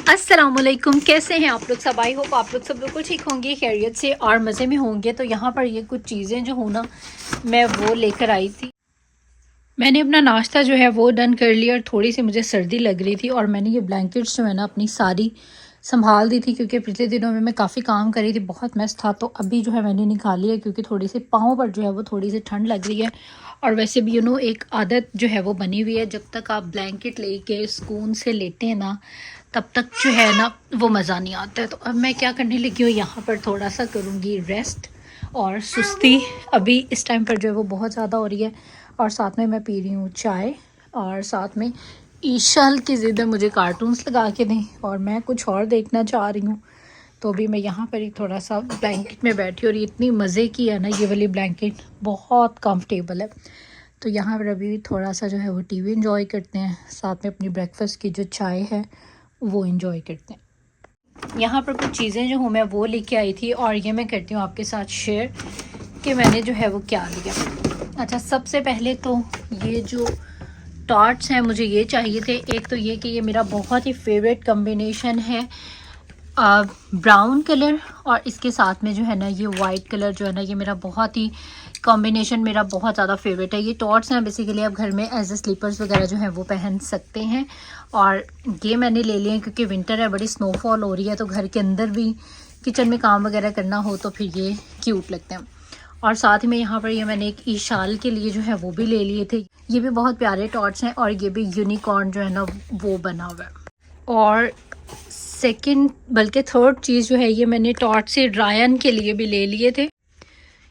अस्सलामुअलैकुम, कैसे हैं आप लोग सब। आई होप आप लोग सब बिल्कुल ठीक होंगे, खैरियत से और मज़े में होंगे। तो यहाँ पर ये कुछ चीज़ें जो हो ना, मैं वो लेकर आई थी। मैंने अपना नाश्ता जो है वो डन कर लिया और थोड़ी सी मुझे सर्दी लग रही थी और मैंने ये ब्लैंकेट्स जो है ना अपनी सारी संभाल दी थी, क्योंकि पिछले दिनों में मैं काफ़ी काम कर रही थी, बहुत मेस था। तो अभी जो है मैंने निकाल लिया, क्योंकि थोड़ी सी पाँव पर जो है वो थोड़ी सी ठंड लग रही है। और वैसे भी एक आदत जो है वो बनी हुई है, जब तक आप ब्लैंकेट लेके सुकून से लेटे हैं ना, तब तक जो है ना वो मज़ा नहीं आता है। तो अब मैं क्या करने लगी हूँ, यहाँ पर थोड़ा सा करूँगी रेस्ट। और सुस्ती अभी इस टाइम पर जो है वो बहुत ज़्यादा हो रही है। और साथ में मैं पी रही हूँ चाय, और साथ में ईशाल की ज़िद है मुझे कार्टून्स लगा के दें और मैं कुछ और देखना चाह रही हूँ। तो अभी मैं यहाँ पर ही थोड़ा सा ब्लैंकेट में बैठी और इतनी मज़े की है ना ये वाली ब्लैंकेट, बहुत कंफर्टेबल है। तो यहाँ पर अभी थोड़ा सा जो है वो टीवी एंजॉय करते हैं, साथ में अपनी ब्रेकफास्ट की जो चाय है वो एंजॉय करते हैं। यहाँ पर कुछ चीज़ें जो हूँ मैं वो लेके आई थी और ये मैं करती हूँ आपके साथ शेयर कि मैंने जो है वो क्या लिया। अच्छा, सबसे पहले तो ये जो टॉर्च हैं मुझे ये चाहिए थे। एक तो ये कि ये मेरा बहुत ही फेवरेट कॉम्बिनेशन है, ब्राउन कलर और इसके साथ में जो है ना ये वाइट कलर जो है ना, ये मेरा बहुत ही कॉम्बिनेशन मेरा बहुत ज़्यादा फेवरेट है। ये टॉर्च हैं, बेसिकली आप घर में एज ए स्लीपर्स वगैरह जो है वो पहन सकते हैं। और ये मैंने ले लिए हैं क्योंकि विंटर है, बड़ी स्नोफॉल हो रही है, तो घर के अंदर भी किचन में काम वगैरह करना हो तो फिर ये क्यूट लगते हैं। और साथ में यहाँ पर ये मैंने एक ईशाल के लिए जो है वो भी ले लिए थे। ये भी बहुत प्यारे टॉर्च हैं और ये भी यूनिकॉर्न जो है ना वो बना हुआ है। और सेकंड बल्कि थर्ड चीज़ जो है, ये मैंने टॉर्च से रायन के लिए भी ले लिए थे,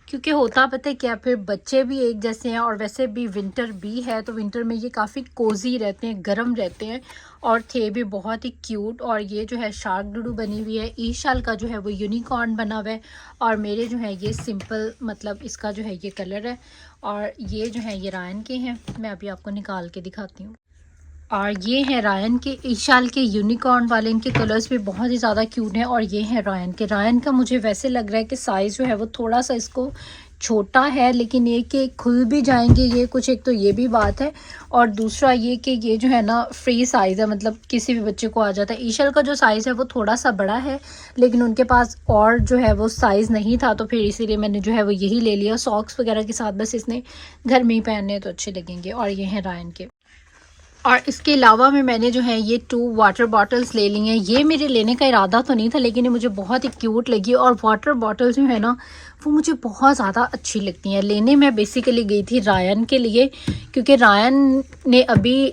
क्योंकि होता पता है क्या, फिर बच्चे भी एक जैसे हैं और वैसे भी विंटर भी है, तो विंटर में ये काफ़ी कोजी रहते हैं, गर्म रहते हैं और थे भी बहुत ही क्यूट। और ये जो है शार्क डूडू बनी हुई है, ईशाल का जो है वो यूनिकॉर्न बना हुआ है और मेरे जो है ये सिंपल, मतलब इसका जो है ये कलर है। और ये जो है ये रायन के हैं, मैं अभी आपको निकाल के दिखाती हूँ। और ये है रायन के, ईशाल के यूनिकॉर्न वाले, इनके कलर्स भी बहुत ही ज़्यादा क्यूट हैं। और ये है रायन के। रायन का मुझे वैसे लग रहा है कि साइज़ जो है वो थोड़ा सा इसको छोटा है, लेकिन ये कि खुल भी जाएंगे ये कुछ, एक तो ये भी बात है। और दूसरा ये कि ये जो है ना फ्री साइज़ है, मतलब किसी भी बच्चे को आ जाता है। ईशाल का जो साइज़ है वो थोड़ा सा बड़ा है, लेकिन उनके पास और जो है वो साइज़ नहीं था, तो फिर इसीलिए मैंने जो है वो यही ले लिया। सॉक्स वगैरह के साथ बस इसने घर में ही पहनने तो अच्छे लगेंगे। और ये हैं रायन के। और इसके अलावा में मैंने जो है ये 2 वाटर बॉटल्स ले ली हैं। ये मेरे लेने का इरादा तो नहीं था, लेकिन ये मुझे बहुत ही क्यूट लगी। और वाटर बॉटल जो है ना वो मुझे बहुत ज़्यादा अच्छी लगती हैं। लेने मैं बेसिकली गई थी रायन के लिए, क्योंकि रायन ने अभी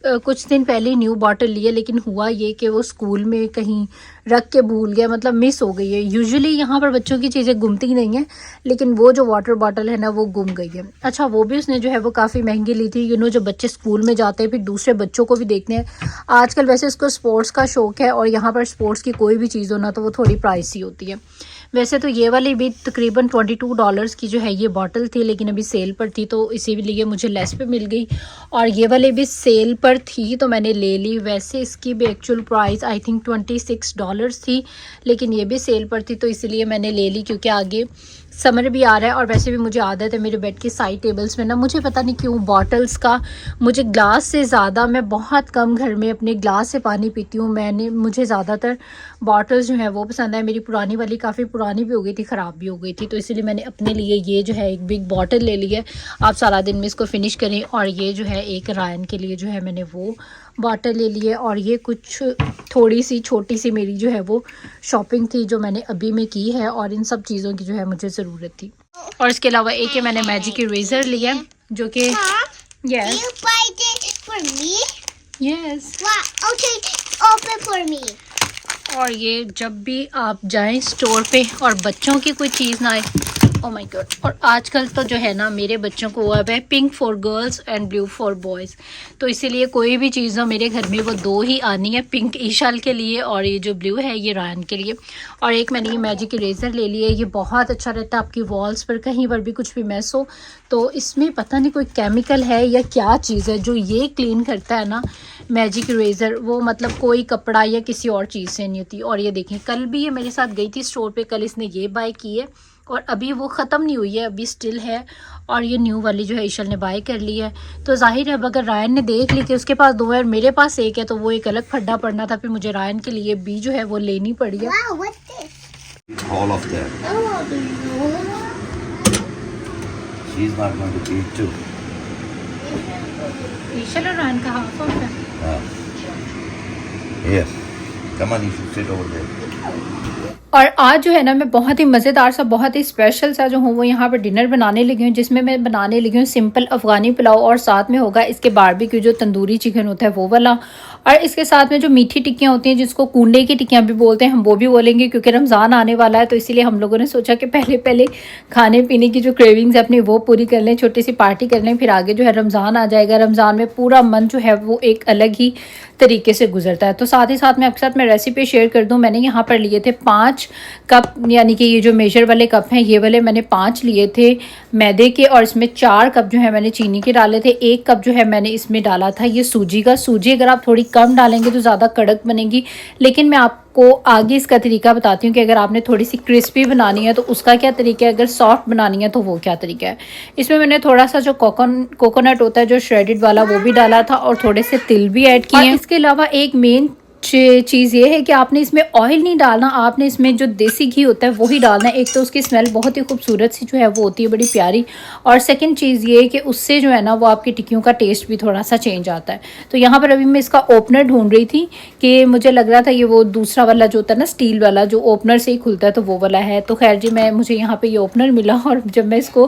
कुछ दिन पहले न्यू बॉटल लिए, लेकिन हुआ ये कि वो स्कूल में कहीं रख के भूल गया, मतलब मिस हो गई है। यूजुअली यहाँ पर बच्चों की चीज़ें गुमती नहीं हैं, लेकिन वो जो वाटर बॉटल है ना वो गुम गई है। अच्छा, वो भी उसने जो है वो काफ़ी महंगी ली थी। जो बच्चे स्कूल में जाते हैं फिर दूसरे बच्चों को भी देखते हैं आजकल। वैसे इसको स्पोर्ट्स का शौक़ है और यहाँ पर स्पोर्ट्स की कोई भी चीज़ हो ना तो वो थोड़ी प्राइसी होती है। वैसे तो ये वाली भी तकरीबन $22 की जो है ये बॉटल थी, लेकिन अभी सेल पर थी तो इसीलिए मुझे लेस पे मिल गई। और ये वाले भी सेल पर थी तो मैंने ले ली। वैसे इसकी भी एक्चुअल प्राइस आई थिंक $26 थी, लेकिन ये भी सेल पर थी तो इसलिए मैंने ले ली, क्योंकि आगे समर भी आ रहा है। और वैसे भी मुझे आदत है मेरे बेड के साइड टेबल्स में ना, मुझे पता नहीं क्यों बॉटल्स का, मुझे ग्लास से ज़्यादा, मैं बहुत कम घर में अपने ग्लास से पानी पीती हूँ। मुझे ज़्यादातर बॉटल्स जो है वो पसंद है। मेरी पुरानी वाली काफ़ी पुरानी भी हो गई थी, ख़राब भी हो गई थी, तो इसीलिए मैंने अपने लिए ये जो है एक बिग बॉटल ले ली है। आप सारा दिन में इसको फिनिश करें। और ये जो है एक रायन के लिए जो है मैंने वो बॉटल ले ली है। और ये कुछ थोड़ी सी छोटी सी मेरी जो है वो शॉपिंग थी जो मैंने अभी में की है, और इन सब चीज़ों की जो है मुझे ज़रूरत थी। और इसके अलावा एक है मैंने मैजिक इरेज़र लिया, जो कि और ये जब भी आप जाएं स्टोर पे और बच्चों की कोई चीज़ ना आए, ओह माय गॉड। और आजकल तो जो है ना मेरे बच्चों को हुआ है pink for girls and blue for boys, तो इसीलिए कोई भी चीज़ हो मेरे घर में वो 2 ही आनी है, पिंक ईशाल के लिए और ये जो ब्लू है ये रायन के लिए। और एक मैंने ये मैजिक इरेज़र ले लिया है, ये बहुत अच्छा रहता है आपकी वॉल्स पर कहीं पर भी कुछ भी मैस हो तो इसमें पता नहीं कोई केमिकल है या क्या चीज़ है जो ये क्लीन करता है ना मैजिक इरेज़र, वो मतलब कोई कपड़ा या किसी और चीज़ से नहीं होती। और ये देखें, कल भी ये मेरे साथ गई थी स्टोर पे, कल इसने ये बाय की है और अभी वो ख़त्म नहीं हुई है, अभी स्टिल है। और ये न्यू वाली जो है ईशल ने बाय कर ली है। तो जाहिर है अब अगर रायन ने देख ली कि उसके पास 2 है और मेरे पास 1 है, तो वो एक अलग फड्डा पड़ना था। फिर मुझे रायन के लिए भी जो है वो लेनी पड़ी है। All of them. She's not going to eat too. ईशल और रायन का हाफ ऑफ है। Yes. Come on, you should sit over there. और आज जो है ना मैं बहुत ही मज़ेदार सा, बहुत ही स्पेशल सा जो हूँ वो यहाँ पर डिनर बनाने लगी हूँ, जिसमें मैं बनाने लगी हूँ सिंपल अफ़गानी पुलाव और साथ में होगा इसके बारबेक्यू जो तंदूरी चिकन होता है वो वाला। और इसके साथ में जो मीठी टिक्कियाँ होती हैं जिसको कूंडे की टिक्कियाँ भी बोलते हैं, हम वो भी बोलेंगे क्योंकि रमज़ान आने वाला है। तो इसीलिए हम लोगों ने सोचा कि पहले खाने पीने की जो क्रेविंग्स है अपनी वो पूरी कर लें, छोटी सी पार्टी कर लें, फिर आगे जो है रमज़ान आ जाएगा। रमज़ान में पूरा मन जो है वो एक अलग ही तरीके से गुजरता है। तो साथ ही साथ मैं आपके साथ मैं रेसिपी शेयर कर दूं। मैंने यहाँ पर लिए थे 5 कप, यानी कि ये जो मेजर वाले कप हैं ये वाले मैंने 5 लिए थे मैदे के, और इसमें 4 कप जो है मैंने चीनी के डाले थे। 1 कप जो है मैंने इसमें डाला था ये सूजी का। सूजी अगर आप थोड़ी कम डालेंगे तो ज़्यादा कड़क बनेगी, लेकिन मैं आपको आगे इसका तरीका बताती हूँ कि अगर आपने थोड़ी सी क्रिस्पी बनानी है तो उसका क्या तरीका है, अगर सॉफ्ट बनानी है तो वो क्या तरीका है। इसमें मैंने थोड़ा सा जो कोकोनट होता है जो श्रेडेड वाला वो भी डाला था और थोड़े से तिल भी ऐड किए हैं। इसके अलावा एक मेन चीज़ ये है कि आपने इसमें ऑयल नहीं डालना, आपने इसमें जो देसी घी होता है वही डालना है। एक तो उसकी स्मेल बहुत ही खूबसूरत सी जो है वो होती है, बड़ी प्यारी। और सेकंड चीज़ ये है कि उससे जो है ना वो आपकी टिक्कियों का टेस्ट भी थोड़ा सा चेंज आता है। तो यहाँ पर अभी मैं इसका ओपनर ढूंढ रही थी कि मुझे लग रहा था ये वो दूसरा वाला जो होता है ना स्टील वाला जो ओपनर से ही खुलता है तो वो वाला है। तो खैर जी मुझे यहाँ पर ये ओपनर मिला और जब मैं इसको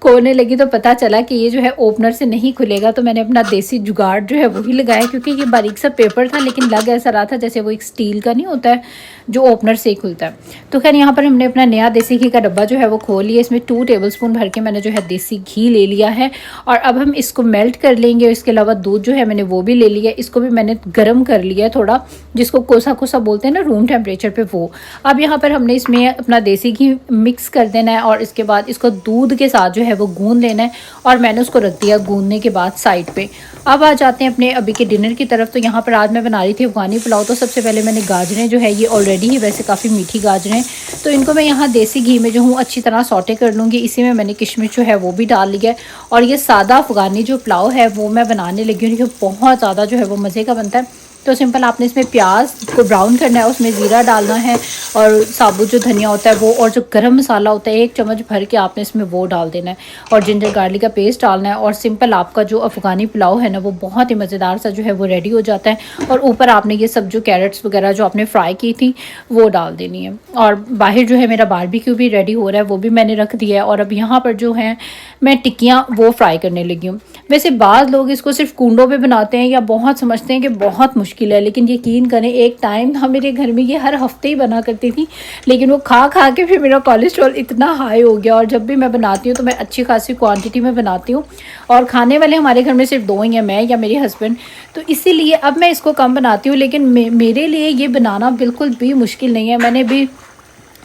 खोलने लगी तो पता चला कि ये जो है ओपनर से नहीं खुलेगा। तो मैंने अपना देसी जुगाड़ जो है वही लगाया, क्योंकि ये बारीक सा पेपर था लेकिन लग ऐसा रहा था जैसे वो एक स्टील का नहीं होता है जो ओपनर से ही खुलता है। तो खैर यहाँ पर हमने अपना नया देसी घी का डब्बा जो है वो खोल लिया। इसमें 2 टेबलस्पून भर के मैंने जो है देसी घी ले लिया है और अब हम इसको मेल्ट कर लेंगे। इसके अलावा दूध जो है मैंने वो भी ले लिया, इसको भी मैंने गर्म कर लिया है थोड़ा, जिसको कोसा कोसा बोलते हैं ना रूम टेम्परेचर पे वो। अब यहाँ पर हमने इसमें अपना देसी घी मिक्स कर देना है और इसके बाद इसको दूध के साथ जो है वो गूंद लेना है और मैंने उसको रख दिया गूंदने के बाद साइड पे। अब आ जाते हैं अपने अभी के डिनर की तरफ। तो यहाँ पर आज मैं बना रही थी अफगानी पुलाव। तो सबसे पहले मैंने गाजरें जो है ये ऑलरेडी ही वैसे काफ़ी मीठी गाजरें, तो इनको मैं यहाँ देसी घी में जो हूँ अच्छी तरह सौटे कर लूँगी। इसी में मैंने किशमिश जो है वो भी डाल लिया है और ये सादा अफगानी जो पुलाव है वो मैं बनाने लगी हूँ। बहुत ज़्यादा जो है वो मज़े का बनता है। तो सिंपल आपने इसमें प्याज को ब्राउन करना है, उसमें ज़ीरा डालना है और साबुत जो धनिया होता है वो, और जो गरम मसाला होता है 1 चम्मच भर के आपने इसमें वो डाल देना है और जिंजर गार्लिक का पेस्ट डालना है। और सिंपल आपका जो अफ़गानी पुलाव है ना वो बहुत ही मज़ेदार सा जो है वो रेडी हो जाता है। और ऊपर आपने ये सब जो कैरेट्स वगैरह जो आपने फ्राई की थी वो डाल देनी है। और बाहर जो है मेरा बारबेक्यू भी रेडी हो रहा है, वो भी मैंने रख दिया है। और अब यहाँ पर जो है मैं टिक्कियाँ वो फ्राई करने लगी हूँ। वैसे बाद लोग इसको सिर्फ कूंडों पे बनाते हैं या बहुत समझते हैं कि बहुत मुश्किल है, लेकिन यकीन करें एक टाइम था मेरे घर में ये हर हफ्ते ही बना करती थी, लेकिन वो खा खा के फिर मेरा कोलेस्ट्रॉल इतना हाई हो गया। और जब भी मैं बनाती हूँ तो मैं अच्छी खासी क्वांटिटी में बनाती हूँ और खाने वाले हमारे घर में सिर्फ 2 ही हैं, मैं या मेरे हस्बैंड। तो इसीलिए अब मैं इसको कम बनाती हूँ, लेकिन मेरे लिए ये बनाना बिल्कुल भी मुश्किल नहीं है। मैंने भी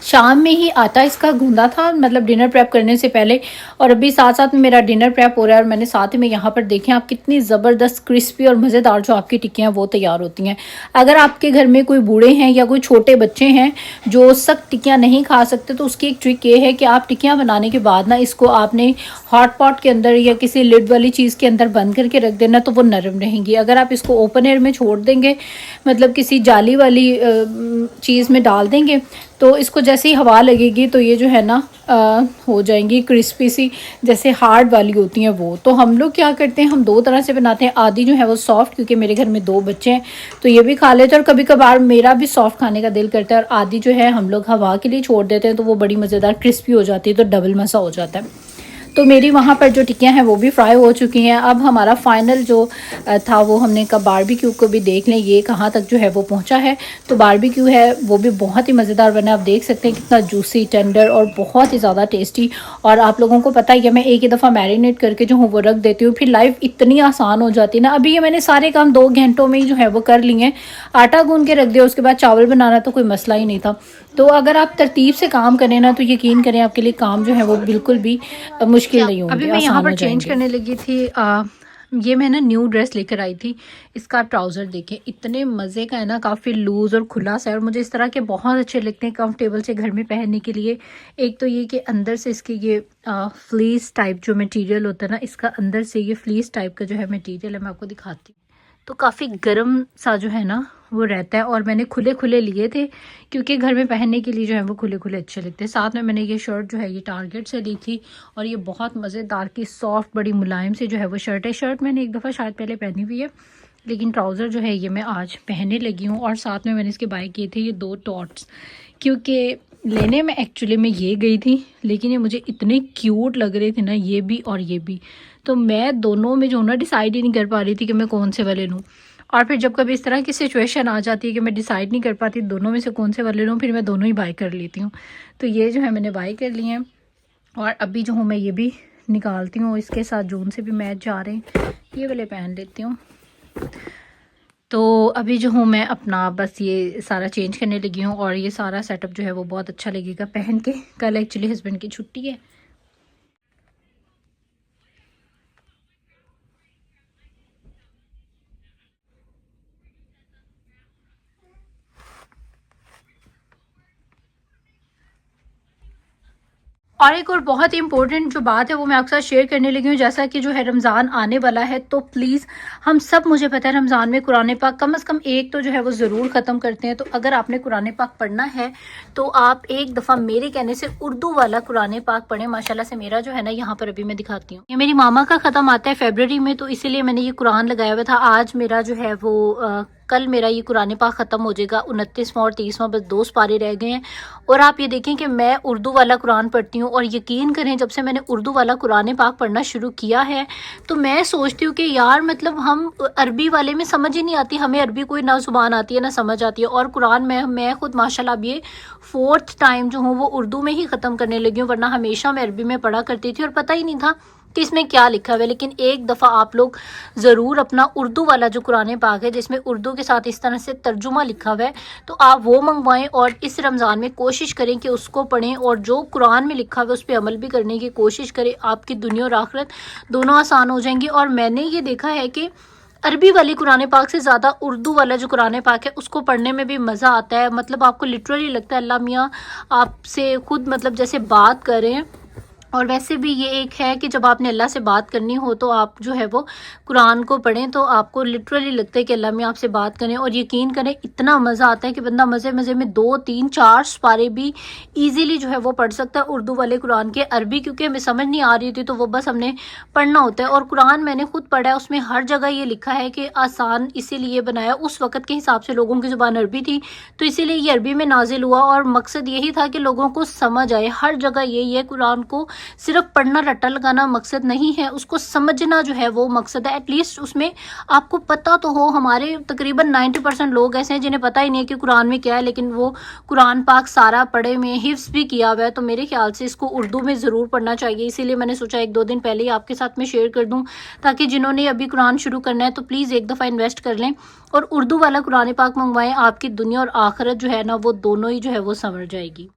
शाम में ही आटा इसका गूंदा था, मतलब डिनर प्रेप करने से पहले, और अभी साथ साथ में मेरा डिनर प्रेप हो रहा है। और मैंने साथ में यहाँ पर देखें आप कितनी ज़बरदस्त क्रिस्पी और मज़ेदार जो आपकी टिक्कियाँ वो तैयार होती हैं। अगर आपके घर में कोई बूढ़े हैं या कोई छोटे बच्चे हैं जो सख्त टिक्कियाँ नहीं खा सकते, तो उसकी एक ट्रिक ये है कि आप टिक्कियाँ बनाने के बाद ना इसको आपने हॉट पॉट के अंदर या किसी लिड वाली चीज़ के अंदर बंद करके रख देना, तो वो नरम रहेंगी। अगर आप इसको ओपन एयर में छोड़ देंगे, मतलब किसी जाली वाली चीज़ में डाल देंगे, तो इसको जैसे ही हवा लगेगी तो ये जो है ना हो जाएंगी क्रिस्पी सी, जैसे हार्ड वाली होती हैं वो। तो हम लोग क्या करते हैं, हम 2 तरह से बनाते हैं। आधी जो है वो सॉफ्ट, क्योंकि मेरे घर में 2 बच्चे हैं तो ये भी खा लेते हैं और कभी कभार मेरा भी सॉफ्ट खाने का दिल करता है। और आधी जो है हम लोग हवा के लिए छोड़ देते हैं, तो वो बड़ी मज़ेदार क्रिस्पी हो जाती है, तो डबल मज़ा हो जाता है। तो मेरी वहाँ पर जो टिक्कियाँ हैं वो भी फ्राई हो चुकी हैं। अब हमारा फाइनल जो था वो हमने कहा बारबेक्यू को भी देख लें ये कहाँ तक जो है वो पहुँचा है। तो बारबेक्यू है वो भी बहुत ही मज़ेदार बना, आप देख सकते हैं कितना जूसी, टेंडर और बहुत ही ज़्यादा टेस्टी। और आप लोगों को पता ही है मैं एक ही दफ़ा मैरिनेट करके जो हूँ वो रख देती हूँ, फिर लाइफ इतनी आसान हो जाती है ना। अभी ये मैंने सारे काम 2 घंटों में ही जो है वो कर लिए हैं। आटा गूंद के रख दिया, उसके बाद चावल बनाना तो कोई मसला ही नहीं था। तो अगर आप तरतीब से काम करें ना तो यकीन करें आपके लिए काम जो है वो बिल्कुल भी मुश्किल नहीं होंगे। अभी मैं यहाँ पर चेंज करने लगी थी ये मैं ना न्यू ड्रेस लेकर आई थी। इसका आप ट्राउज़र देखें, इतने मज़े का है ना, काफ़ी लूज़ और खुला सा है और मुझे इस तरह के बहुत अच्छे लगते हैं कंफर्टेबल से घर में पहनने के लिए। एक तो ये कि अंदर से इसकी ये फ्लीस टाइप जो मटेरियल होता है ना, इसका अंदर से ये फ्लीस टाइप का जो है मटेरियल है, मैं आपको दिखाती हूँ। तो काफ़ी गर्म सा जो है ना वो रहता है और मैंने खुले खुले लिए थे क्योंकि घर में पहनने के लिए जो है वो खुले खुले अच्छे लगते हैं। साथ में मैंने ये शर्ट जो है ये टारगेट से ली थी और ये बहुत मज़ेदार की सॉफ्ट बड़ी मुलायम से जो है वो शर्ट है। शर्ट मैंने एक दफ़ा शायद पहले पहनी हुई है, लेकिन ट्राउज़र जो है ये मैं आज पहनने लगी हूँ। और साथ में मैंने इसके बाय किए थे ये 2 टॉट्स, क्योंकि लेने में एक्चुअली मैं ये गई थी, लेकिन ये मुझे इतने क्यूट लग रहे थे ना, ये भी और ये भी, तो मैं दोनों में जो ना डिसाइड ही नहीं कर पा रही थी कि मैं कौन से वाले लूँ। और फिर जब कभी इस तरह की सिचुएशन आ जाती है कि मैं डिसाइड नहीं कर पाती दोनों में से कौन से वाले लूँ, फिर मैं दोनों ही बाय कर लेती हूँ। तो ये जो है मैंने बाय कर लिए हैं और अभी जो हूँ मैं ये भी निकालती हूँ, इसके साथ जून से भी मैच जा रहे हैं, ये वाले पहन लेती हूँ। तो अभी जो हूँ मैं अपना बस ये सारा चेंज करने लगी हूँ और ये सारा सेटअप जो है वो बहुत अच्छा लगेगा पहन के। कल एक्चुअली हस्बैंड की छुट्टी है। और एक और बहुत ही इंपॉर्टेंट जो बात है वो मैं आपके साथ शेयर करने लगी हूँ, जैसा कि जो है रमज़ान आने वाला है, तो प्लीज़ हम सब, मुझे पता है रमज़ान में कुरान पाक कम से कम एक तो जो है वो ज़रूर ख़त्म करते हैं। तो अगर आपने कुरान पाक पढ़ना है तो आप एक दफ़ा मेरे कहने से उर्दू वाला कुरान पाक पढ़ें। माशाल्लाह से मेरा जो है ना यहाँ पर अभी मैं दिखाती हूँ, ये मेरी मामा का ख़त्म आता है फरवरी में, तो इसीलिए मैंने ये कुरान लगाया हुआ था। आज मेरा जो है वो कल मेरा ये कुरान पाक ख़त्म हो जाएगा, 29वां और 30वां, बस 2 पारे रह गए हैं। और आप ये देखें कि मैं उर्दू वाला कुरान पढ़ती हूँ और यकीन करें जब से मैंने उर्दू वाला कुरान पाक पढ़ना शुरू किया है तो मैं सोचती हूँ कि यार मतलब हम अरबी वाले में समझ ही नहीं आती, हमें अरबी कोई ना ज़ुबान आती है ना समझ आती है। और कुरान में मैं खुद माशाल्लाह अब ये 4th टाइम जो हूँ वो उर्दू में ही ख़त्म करने लगी हूँ, वरना हमेशा मैं अरबी में पढ़ा करती थी और पता ही नहीं था कि इसमें क्या लिखा हुआ है। लेकिन एक दफ़ा आप लोग ज़रूर अपना उर्दू वाला जो कुरान पाक है जिसमें उर्दू के साथ इस तरह से तर्जुमा लिखा हुआ है, तो आप वो मंगवाएं और इस रमज़ान में कोशिश करें कि उसको पढ़ें और जो कुरान में लिखा हुआ है उस पर अमल भी करने की कोशिश करें। आपकी दुनिया और आखिरत दोनों आसान हो जाएंगी। और मैंने ये देखा है कि अरबी वाली कुरान पाक से ज़्यादा उर्दू वाला जो कुरान पाक है उसको पढ़ने में भी मज़ा आता है। मतलब आपको लिटरली लगता है अल्लाह मियाँ आपसे खुद मतलब जैसे बात करें। और वैसे भी ये एक है कि जब आपने अल्लाह से बात करनी हो तो आप जो है वो कुरान को पढ़ें तो आपको लिटरली लगता है कि अल्लाह में आपसे बात करें। और यकीन करें इतना मज़ा आता है कि बंदा मज़े मज़े में 2, 3, 4 पारे भी इजीली जो है वो पढ़ सकता है उर्दू वाले कुरान के। अरबी क्योंकि हमें समझ नहीं आ रही थी तो वो बस हमने पढ़ना होता है। और कुरान मैंने खुद पढ़ा है, उसमें हर जगह ये लिखा है कि आसान इसीलिए बनाया, उस वक़्त के हिसाब से लोगों की ज़ुबान अरबी थी तो इसीलिए ये अरबी में नाजिल हुआ और मकसद यही था कि लोगों को समझ आए। हर जगह यही है, कुरान को सिर्फ पढ़ना रट्टा लगाना मकसद नहीं है, उसको समझना जो है वो मकसद है। एटलीस्ट उसमें आपको पता तो हो। हमारे तकरीबन 90% लोग ऐसे हैं जिन्हें पता ही नहीं है कि कुरान में क्या है, लेकिन वो कुरान पाक सारा पढ़े में हिफ्स भी किया हुआ है। तो मेरे ख्याल से इसको उर्दू में ज़रूर पढ़ना चाहिए। इसीलिए मैंने सोचा 1-2 दिन पहले ही आपके साथ में शेयर कर दूं, ताकि जिन्होंने अभी कुरान शुरू करना है तो प्लीज़ एक दफ़ा इन्वेस्ट कर लें और उर्दू वाला कुरान पाक मंगवाएं। आपकी दुनिया और आखिरत जो है ना वो दोनों ही जो है वो संवर जाएगी।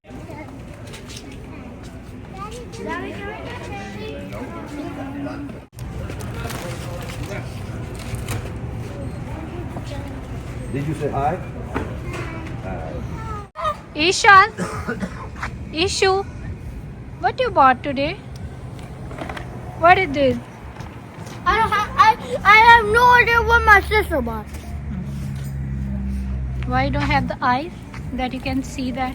Did you say hi? Ishan, Ishu, what you bought today? What is this? I have no idea what my sister bought. Why you don't have the eyes that you can see that?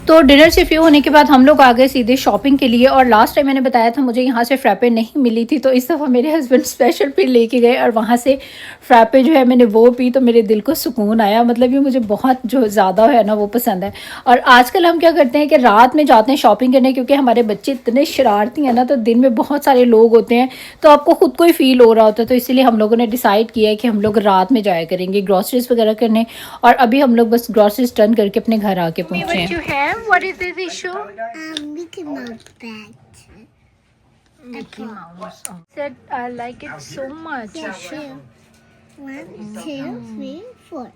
तो dinner से free होने के बाद हम लोग आ गए सीधे shopping के लिए। और लास्ट टाइम मैंने बताया था मुझे यहाँ से फ्रैपे नहीं मिली थी, तो इस दफ़ा मेरे हस्बैंड स्पेशल फिर लेके गए और वहाँ से फ्रैपे जो है मैंने वो पी तो मेरे दिल को सुकून आया। मतलब ये मुझे बहुत जो ज़्यादा है ना वो पसंद है। और आजकल हम क्या करते हैं कि रात में जाते हैं शॉपिंग करने, क्योंकि हमारे बच्चे इतने शरारती हैं ना, तो दिन में बहुत सारे लोग होते हैं तो आपको ख़ुद को ही फील हो रहा होता है। तो इसीलिए हम लोगों ने डिसाइड किया है कि हम लोग रात में जाया करेंगे ग्रॉसरीज वगैरह करने। और अभी हम लोग बस ग्रॉसरीज टर्न करके अपने घर आके पहुँचे हैं। What is this issue? Mickey Mouse bat. Mickey Mouse. Said I like it so much. Yeah, sure. 1, 2, 3, 4.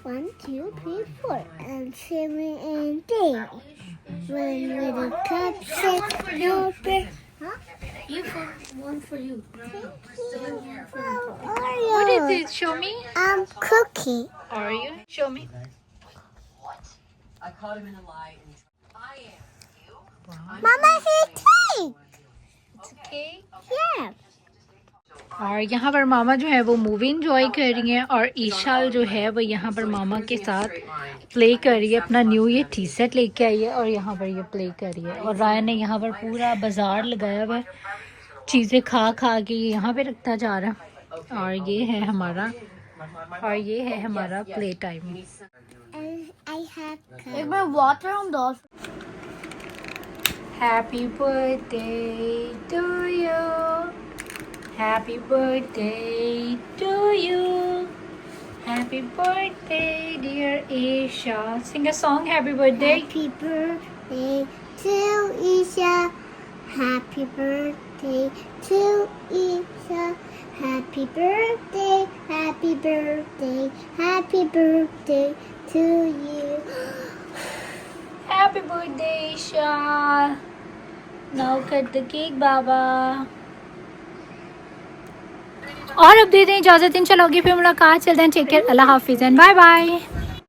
1, 2, 3, 4. And 7 and 8. One little cupcake. Open. Huh? One for you. Oreo. What is it? Show me. Cookie. Oreo. Show me. I caught him in a lie. Mama, he's cake. Okay. Yeah. और यहाँ पर मामा जो है वो movie enjoy कर रही हैं और ईशाल जो है वो यहाँ पर मामा के साथ प्ले कर रही है। अपना न्यू ईयर टी सेट लेके आई है और यहाँ पर ये प्ले कर रही है। और रायन ने यहाँ पर पूरा बाजार लगाया हुआ है, चीज़ें खा खा के यहाँ पे रखता जा रहा है। और ये है हमारा प्ले टाइम। I have एक बार water on those. Happy birthday to you. Happy birthday to you. Happy birthday, dear Isha. Sing a song, happy birthday. Happy birthday to Isha. Happy birthday to Isha. Happy birthday, happy birthday, happy birthday to you. Happy birthday, Isha. Now cut the cake, Baba. और अब देते हैं इजाज़त, इंशाल्लाह होगी फिर मुलाकात। चलते हैं, टेक केयर, अल्लाह हाफिज़ एंड बाय बाय।